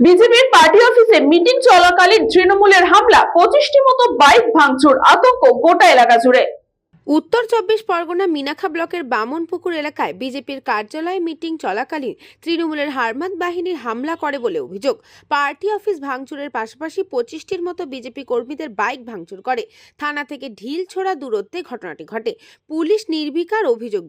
বিজেপির পার্টি অফিসে মিটিং চলাকালীন তৃণমূলের হামলা, 25টি মতো বাইক ভাঙচুর, আতঙ্ক গোটা এলাকা জুড়ে। উত্তর 24 পরগনা মিনাখা ব্লকের বামনপুকুর এলাকায় বিজেপির কার্যালয়ে মিটিং চলাকালীন তৃণমূলের হারমাদ বাহিনীর হামলা করে বলে অভিযোগ। পার্টি অফিস ভাঙচুরের পাশাপাশি 25টির মতো বিজেপি কর্মীদের বাইক ভাঙচুর করে। থানা থেকে ঢিল ছোড়া দূরত্বে ঘটনাটি ঘটে। পুলিশ নির্বিকার অভিযোগ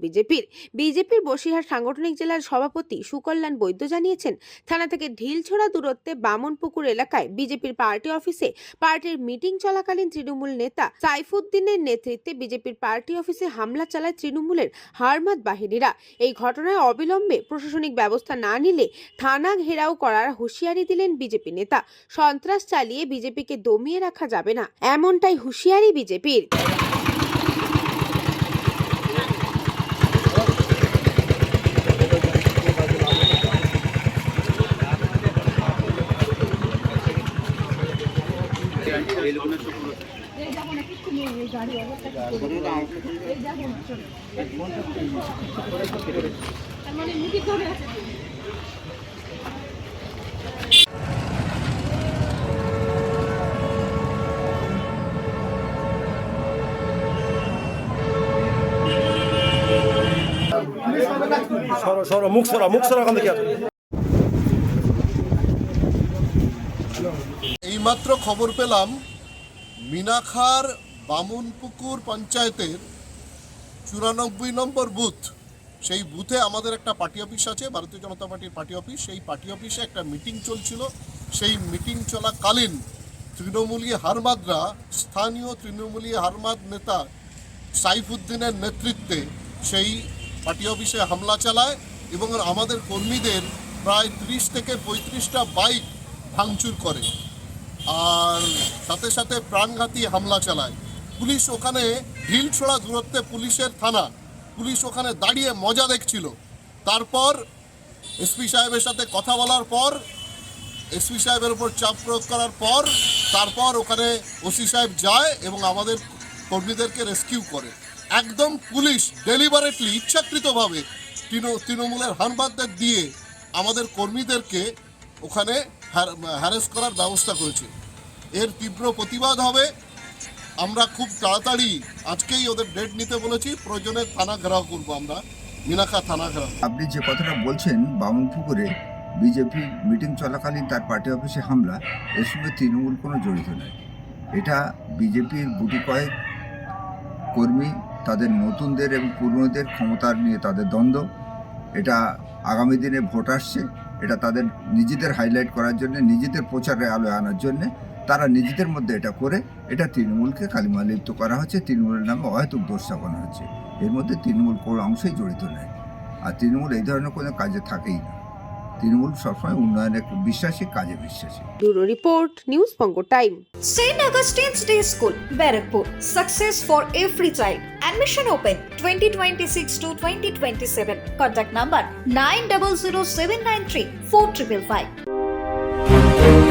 বিজেপির বসিরহাট সাংগঠনিক জেলার সভাপতি সুকল্যাণ বৈদ্য জানিয়েছেন, থানা থেকে ঢিল ছোড়া দূরত্বে বামনপুকুর এলাকায় বিজেপির পার্টি অফিসে পার্টির মিটিং চলাকালীন তৃণমূল নেতা সাইফুদ্দিনের নেতৃত্বে বিজেপির পার্টি অফিসে হামলা চালায় তৃণমূলের হারমাদ বাহিনীরা। এই ঘটনায় অবিলম্বে প্রশাসনিক ব্যবস্থা না নিলে থানা ঘেরাও করার হুঁশিয়ারি দিলেন বিজেপি নেতা। সন্ত্রাস চালিয়ে বিজেপিকে দমিয়ে রাখা যাবে না, এমনটাই হুঁশিয়ারি বিজেপির। মুখ সরা ওখান থেকে। এইমাত্র খবর পেলাম মিনাখার বামুনপুকুর পঞ্চায়েতের 94 নম্বর বুথ, সেই বুথে আমাদের একটা পার্টি অফিস আছে, ভারতীয় জনতা পার্টির পার্টি অফিস। সেই পার্টি অফিসে একটা মিটিং চলছিল। সেই মিটিং চলাকালীন তৃণমূলী হারমাদরা, স্থানীয় তৃণমূলী হারমাদ নেতা সাইফুদ্দিনের নেতৃত্বে সেই পার্টি অফিসে হামলা চালায় এবং আমাদের কর্মীদের প্রায় 30 থেকে 35টা বাইক ভাঙচুর করে আর সাথে সাথে প্রাণঘাতী হামলা চালায়। পুলিশ ওখানে ঢিল ছোড়া দূরত্বে পুলিশের থানা, পুলিশ ওখানে দাঁড়িয়ে মজা দেখছিল। তারপর এসপি সাহেবের সাথে কথা বলার পর, এসপি সাহেবের উপর চাপ প্রয়োগ করার পর তারপর ওখানে ওসি সাহেব যায় এবং আমাদের কর্মীদেরকে রেস্কিউ করে। একদম পুলিশ ডেলিবারেটলি, ইচ্ছাকৃতভাবে তৃণমূলের হারমাদদের দিয়ে আমাদের কর্মীদেরকে ওখানে হ্যারাস করার ব্যবস্থা করেছে। এর তীব্র প্রতিবাদ হবে। আমরা খুব তাড়াতাড়ি আজকেই ওদের ডেট নিতে বলেছি, প্রয়োজনে থানা ঘেরাও করবো, আমরা মিনাখা থানা ঘেরাও। আপনি যে কথাটা বলছেন বামনপুকুরে বিজেপি মিটিং চলাকালীন তার পার্টি অফিসে হামলা, এর সঙ্গে তৃণমূল কোনো জড়িত নয়। এটা বিজেপির গুটি কয়েক কর্মী, তাদের নতুনদের এবং পুরনোদের ক্ষমতার নিয়ে তাদের দ্বন্দ্ব। এটা আগামী দিনে ভোট আসছে, এটা তাদের নিজেদের হাইলাইট করার জন্য, নিজেদের প্রচারে আলোয় আনার জন্য তারা নিজেদের মধ্যে এটা করে এটা তৃণমূলকে কালিমা লিপ্ত করা হচ্ছে, তৃণমূলের নামে অহেতুক দোষ চাপানো হচ্ছে। এর মধ্যে তৃণমূল কোনো অংশেই জড়িত নেই, আর তৃণমূল এই ধরনের কোনো কাজে থাকেই না। তৃণমূল সবসময় উন্নয়নে বিশ্বাসী, কাজে বিশ্বাসী। ব্যুরো রিপোর্ট, নিউজ পঙ্গো time. St. Augustine's Day School, Barakpur. Success for every child. Admission open 2026 to 2027. Contact number 900793 4555.